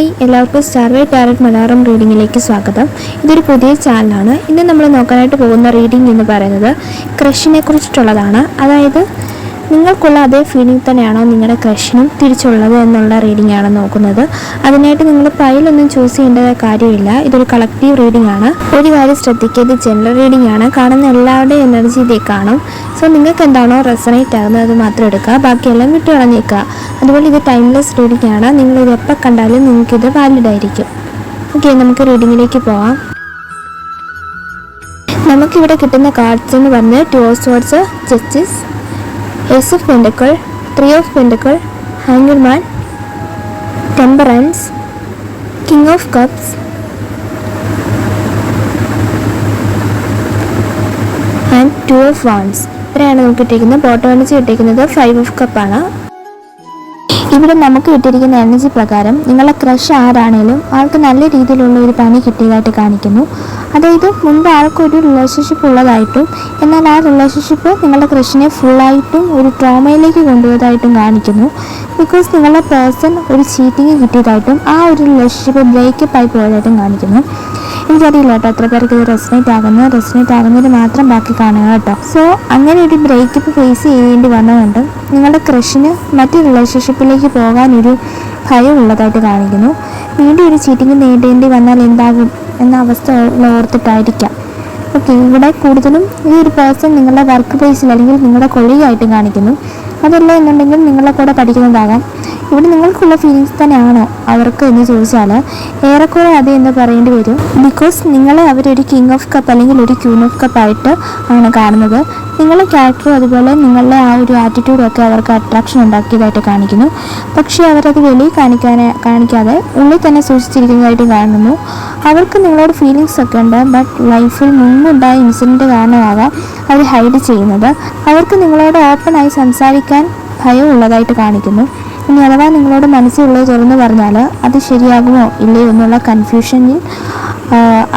Hi, എല്ലാവർക്കും സ്റ്റാർവേ tarot Malayalam റീഡിങ്ങിലേക്ക് സ്വാഗതം. ഇതൊരു പുതിയ ചാനലാണ്. ഇന്ന് നമ്മൾ നോക്കാനായിട്ട് പോകുന്ന റീഡിംഗ് എന്ന് പറയുന്നത് ക്രഷിനെ കുറിച്ചിട്ടുള്ളതാണ്. അതായത് നിങ്ങൾക്കുള്ള അതേ ഫീലിംഗ് തന്നെയാണോ നിങ്ങളുടെ ക്രഷിനും തിരിച്ചുള്ളത് എന്നുള്ള റീഡിംഗ് ആണ് നോക്കുന്നത്. അതിനായിട്ട് നിങ്ങൾ പൈലൊന്നും ചൂസ് ചെയ്യേണ്ട കാര്യമില്ല. ഇതൊരു കളക്റ്റീവ് റീഡിംഗ് ആണ്. ഒരു കാര്യം ശ്രദ്ധിക്കുക, ഇത് ജനറൽ റീഡിംഗ് ആണ്. കാണുന്ന എല്ലാവരുടെയും എനർജി ഇതേ കാണും. സോ നിങ്ങൾക്ക് എന്താണോ റെസണേറ്റ് ആകുന്നത് അത് മാത്രം എടുക്കുക, ബാക്കിയെല്ലാം വിട്ടു കളഞ്ഞേക്കുക. അതുപോലെ ഇത് ടൈംലെസ് റീഡിംഗ് ആണ്. നിങ്ങളിത് എപ്പോൾ കണ്ടാലും നിങ്ങൾക്കിത് വാലിഡ് ആയിരിക്കും. ഓക്കെ, നമുക്ക് റീഡിങ്ങിലേക്ക് പോവാം. നമുക്കിവിടെ കിട്ടുന്ന കാർഡ്സ് എന്ന് പറഞ്ഞ് 2 of Swords, justice, Ace of Pentacles, 3 of Pentacles, Hanged Man, Temperance, King of Cups, and 2 of Wands. ഇത്രയാണ് നമുക്ക് കിട്ടിയിരിക്കുന്നത്. ബോട്ടം എനർജി കിട്ടിയിരിക്കുന്നത് 5 of Cups ആണ്. ഇവിടെ നമുക്ക് കിട്ടിയിരിക്കുന്ന എനർജി പ്രകാരം നിങ്ങളുടെ ക്രഷ് ആരാണേലും ആൾക്ക് നല്ല രീതിയിലുള്ള ഒരു പണി കിട്ടിയതായിട്ട് കാണിക്കുന്നു. അതായത് മുൻപ് ആൾക്കൊരു റിലേഷൻഷിപ്പ് ഉള്ളതായിട്ടും എന്നാൽ ആ റിലേഷൻഷിപ്പ് നിങ്ങളുടെ ക്രഷിനെ ഫുള്ളായിട്ടും ഒരു ട്രോമയിലേക്ക് കൊണ്ടുപോയതായിട്ടും കാണിക്കുന്നു. ബിക്കോസ് നിങ്ങളുടെ പേഴ്സൺ ഒരു ചീറ്റിങ് കിട്ടിയതായിട്ടും ആ ഒരു റിലേഷൻഷിപ്പ് ബ്രേക്കപ്പ് ആയി പോയതായിട്ടും കാണിക്കുന്നു. എനിക്കറിയില്ല കേട്ടോ എത്ര പേർക്ക് ഇത് റെസനേറ്റ് ആകുന്നതിന് മാത്രം ബാക്കി കാണുക കേട്ടോ. സോ അങ്ങനെ ഒരു ബ്രേക്കപ്പ് ഫേസ് ചെയ്യേണ്ടി വന്നതുകൊണ്ട് നിങ്ങളുടെ ക്രഷിന് മറ്റു റിലേഷൻഷിപ്പിലേക്ക് പോകാനൊരു ഭയം ഉള്ളതായിട്ട് കാണിക്കുന്നു. വീണ്ടും ഒരു ചീറ്റിങ് നേടേണ്ടി വന്നാൽ എന്താകും എന്ന അവസ്ഥ ഓർത്തിട്ടായിരിക്കാം. ഓക്കെ, ഇവിടെ കൂടുതലും ഈ ഒരു പേഴ്സൺ നിങ്ങളുടെ വർക്ക് പ്ലേസിൽ അല്ലെങ്കിൽ നിങ്ങളുടെ കൊളീഗായിട്ട് കാണിക്കുന്നു. അതല്ല എന്നുണ്ടെങ്കിൽ നിങ്ങളെ കൂടെ പഠിക്കുന്നതാകാം. ഇവിടെ നിങ്ങൾക്കുള്ള ഫീലിങ്സ് തന്നെയാണോ അവർക്ക് എന്ന് ചോദിച്ചാൽ ഏറെക്കുറെ അതെ എന്ന് പറയേണ്ടി വരും. ബിക്കോസ് നിങ്ങളെ അവരൊരു കിങ് ഓഫ് കപ്പ് അല്ലെങ്കിൽ ഒരു ക്യൂൻ ഓഫ് കപ്പ് ആയിട്ട് ആണ് കാണുന്നത്. നിങ്ങളുടെ ക്യാരക്ടറും അതുപോലെ നിങ്ങളുടെ ആ ഒരു ആറ്റിറ്റ്യൂഡും ഒക്കെ അവർക്ക് അട്രാക്ഷൻ ഉണ്ടാക്കിയതായിട്ട് കാണിക്കുന്നു. പക്ഷേ അവരത് വെളിയിൽ കാണിക്കാതെ ഉള്ളിൽ തന്നെ സൂക്ഷിച്ചിരിക്കുന്നതായിട്ട് കാണുന്നു. അവർക്ക് നിങ്ങളോട് ഫീലിങ്സ് ഒക്കെ ഉണ്ട്. ബട്ട് ലൈഫിൽ മുമ്പുണ്ടായ ഇൻസിഡൻറ്റ് കാരണമാകാം അവർ ഹൈഡ് ചെയ്യുന്നത്. അവർക്ക് നിങ്ങളോട് ഓപ്പണായി സംസാരിക്കാൻ ഭയം ഉള്ളതായിട്ട് കാണിക്കുന്നു. ഇനി അഥവാ നിങ്ങളോട് മനസ്സിലുള്ളത് തുറന്നു പറഞ്ഞാൽ അത് ശരിയാകുമോ ഇല്ലയോ എന്നുള്ള കൺഫ്യൂഷനിൽ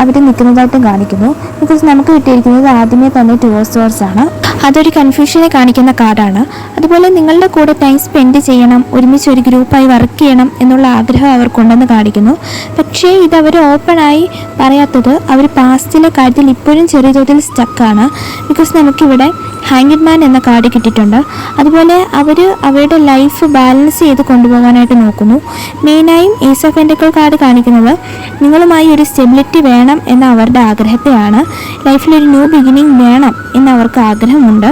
അവർ നിൽക്കുന്നതായിട്ടും കാണിക്കുന്നു. ബിക്കോസ് നമുക്ക് കിട്ടിയിരിക്കുന്നത് ആദ്യമേ തന്നെ 2 of Swords ആണ്. അതൊരു കൺഫ്യൂഷനെ കാണിക്കുന്ന കാർഡാണ്. അതുപോലെ നിങ്ങളുടെ കൂടെ ടൈം സ്പെൻഡ് ചെയ്യണം, ഒരുമിച്ച് ഒരു ഗ്രൂപ്പായി വർക്ക് ചെയ്യണം എന്നുള്ള ആഗ്രഹം അവർക്കുണ്ടെന്ന് കാണിക്കുന്നു. പക്ഷേ ഇതവർ ഓപ്പണായി പറയാത്തത് അവർ പാസ്റ്റിലെ കാര്യത്തിൽ ഇപ്പോഴും ചെറിയ തോതിൽ സ്റ്റക്കാണ്. ബിക്കോസ് നമുക്കിവിടെ ഹാങ്ഡ് മാൻ എന്ന കാർഡ് കിട്ടിയിട്ടുണ്ട്. അതുപോലെ അവർ അവരുടെ ലൈഫ് ബാലൻസ് ചെയ്ത് കൊണ്ടുപോകാനായിട്ട് നോക്കുന്നു. മെയിനായും ഏസ് ഓഫ് പെന്റക്കിൾസ് കാർഡ് കാണിക്കുന്നത് നിങ്ങളുമായി ഒരു സ്റ്റെബിലിറ്റി വേണം എന്ന അവരുടെ ആഗ്രഹത്തെയാണ്. ലൈഫിലൊരു ന്യൂ ബിഗിനിങ് വേണം എന്ന അവർക്ക് ആഗ്രഹമുണ്ട്.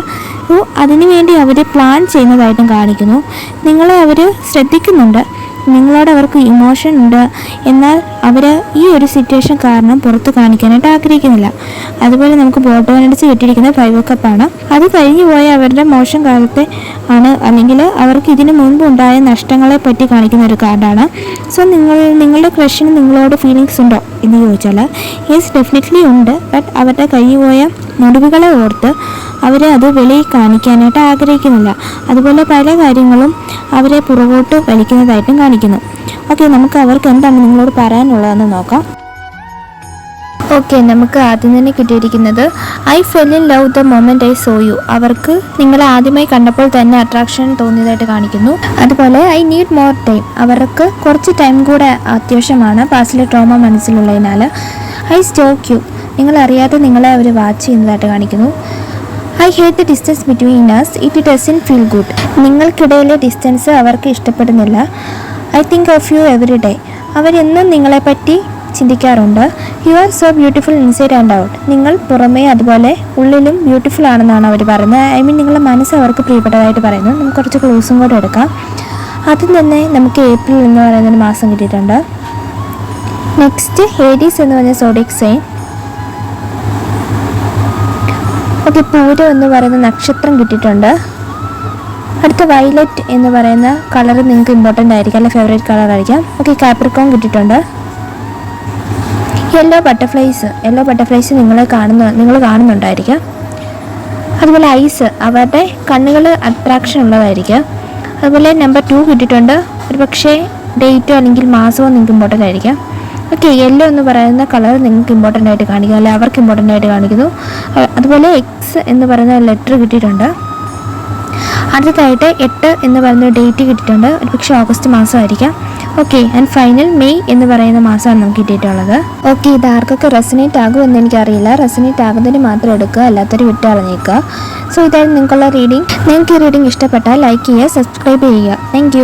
അതിനുവേണ്ടി അവർ പ്ലാൻ ചെയ്യുന്നതായിട്ടും കാണിക്കുന്നു. നിങ്ങളെ അവർ ശ്രദ്ധിക്കുന്നുണ്ട്, നിങ്ങളോട് അവർക്ക് ഇമോഷൻ ഉണ്ട്. എന്നാൽ അവർ ഈ ഒരു സിറ്റുവേഷൻ കാരണം പുറത്ത് കാണിക്കാനായിട്ട് ആഗ്രഹിക്കുന്നില്ല. അതുപോലെ നമുക്ക് ബോട്ടം എനർജി കിട്ടിയിരിക്കുന്ന 5 of Cups ആണ്. അത് കഴിഞ്ഞു പോയ അവരുടെ മോശം കാലത്തെ ആണ്, അല്ലെങ്കിൽ അവർക്ക് ഇതിനു മുൻപ് ഉണ്ടായ നഷ്ടങ്ങളെ പറ്റി കാണിക്കുന്ന ഒരു കാർഡാണ്. സോ നിങ്ങളുടെ ക്രഷിന് നിങ്ങളോട് ഫീലിങ്സ് ഉണ്ടോ എന്ന് ചോദിച്ചാൽ യെസ്, ഡെഫിനറ്റ്ലി ഉണ്ട്. ബട്ട് അവരുടെ കഴിഞ്ഞു പോയ മുറിവുകളെ ഓർത്ത് അവരെ അത് വെളിയിൽ കാണിക്കാനായിട്ട് ആഗ്രഹിക്കുന്നില്ല. അതുപോലെ പല കാര്യങ്ങളും അവരെ പുറകോട്ട് വലിക്കുന്നതായിട്ടും കാണിക്കുന്നു. ഓക്കെ, നമുക്ക് അവർക്ക് എന്താണ് നിങ്ങളോട് പറയാനുള്ളതെന്ന് നോക്കാം. ഓക്കെ, നമുക്ക് ആദ്യം തന്നെ കിട്ടിയിരിക്കുന്നത് I fell in love the moment I saw you. അവർക്ക് നിങ്ങളെ ആദ്യമായി കണ്ടപ്പോൾ തന്നെ അട്രാക്ഷൻ തോന്നിയതായിട്ട് കാണിക്കുന്നു. അതുപോലെ ഐ നീഡ് മോർ ടൈം. അവർക്ക് കുറച്ച് ടൈം കൂടെ അത്യാവശ്യമാണ് പാസ്റ്റിലെ ട്രോമ മനസ്സിലുള്ളതിനാൽ. I stalk you. നിങ്ങളറിയാതെ നിങ്ങളെ അവർ വാച്ച് ചെയ്യുന്നതായിട്ട് കാണിക്കുന്നു. I hate the distance between us, it doesn't feel good. നിങ്ങൾക്കിടയിലെ ഡിസ്റ്റൻസ് അവർക്ക് ഇഷ്ടപ്പെടുന്നില്ല. I think of you every day. അവരെന്നും നിങ്ങളെപ്പറ്റി ചിന്തിക്കാറുണ്ട്. You are so beautiful inside and out. നിങ്ങൾ പുറമേ അതുപോലെ ഉള്ളിലും ബ്യൂട്ടിഫുൾ ആണെന്നാണ് അവർ പറയുന്നത്. ഐ മീൻ നിങ്ങളുടെ മനസ്സ് അവർക്ക് പ്രിയപ്പെട്ടതായിട്ട് പറയുന്നു. നമുക്ക് കുറച്ച് ക്ലൂസും കൂടെ എടുക്കാം. ആദ്യം തന്നെ നമുക്ക് ഏപ്രിൽ എന്ന് പറയുന്നൊരു മാസം കിട്ടിയിട്ടുണ്ട്. നെക്സ്റ്റ് ഹേഡീസ് എന്ന് പറഞ്ഞ സോഡിക് സൈൻ. ഓക്കെ, പൂരം എന്ന് പറയുന്ന നക്ഷത്രം കിട്ടിയിട്ടുണ്ട്. അടുത്ത വയലറ്റ് എന്ന് പറയുന്ന കളർ നിങ്ങൾക്ക് ഇമ്പോർട്ടൻ്റ് ആയിരിക്കും, അല്ല ഫേവറേറ്റ് കളർ ആയിരിക്കാം. ഓക്കെ, കാപ്രിക്കോൺ കിട്ടിയിട്ടുണ്ട്. യെല്ലോ ബട്ടർഫ്ലൈസ് നിങ്ങൾ കാണുന്നുണ്ടായിരിക്കാം. അതുപോലെ ഐസ്, അവരുടെ കണ്ണുകൾ അട്രാക്ഷൻ ഉള്ളതായിരിക്കും. അതുപോലെ നമ്പർ 2 കിട്ടിയിട്ടുണ്ട്. ഒരു പക്ഷേ ഡേറ്റോ അല്ലെങ്കിൽ മാസമോ നിങ്ങൾക്ക് ഇമ്പോർട്ടൻ്റ് ആയിരിക്കാം. ഓക്കെ, യെല്ലോ എന്ന് പറയുന്ന കളർ നിങ്ങൾക്ക് ഇമ്പോർട്ടൻ്റ് ആയിട്ട് കാണിക്കുന്നു, അല്ലെ അവർക്ക് ഇമ്പോർട്ടൻ്റ് ആയിട്ട് കാണിക്കുന്നു. അതുപോലെ എക്സ് എന്ന് പറയുന്ന ലെറ്റർ കിട്ടിയിട്ടുണ്ട്. അടുത്തതായിട്ട് 8 എന്ന് പറയുന്ന ഡേറ്റ് കിട്ടിയിട്ടുണ്ട്. ഒരു പക്ഷേ ഓഗസ്റ്റ് മാസമായിരിക്കാം. ഓക്കെ, ആൻഡ് ഫൈനൽ മെയ് എന്ന് പറയുന്ന മാസമാണ് നമുക്ക് കിട്ടിയിട്ടുള്ളത്. ഓക്കെ, ഇത് ആർക്കൊക്കെ റെസനേറ്റ് ആകുമെന്ന് എനിക്കറിയില്ല. റെസനേറ്റ് ആകുന്നതിന് മാത്രം എടുക്കുക, അല്ലാത്തൊരു വിട്ട് കളഞ്ഞേക്കുക. സോ ഇതായിരുന്നു നിങ്ങൾക്കുള്ള റീഡിംഗ്. നിങ്ങൾക്ക് ഈ റീഡിംഗ് ഇഷ്ടപ്പെട്ടാൽ ലൈക്ക് ചെയ്യുക, സബ്സ്ക്രൈബ് ചെയ്യുക. താങ്ക്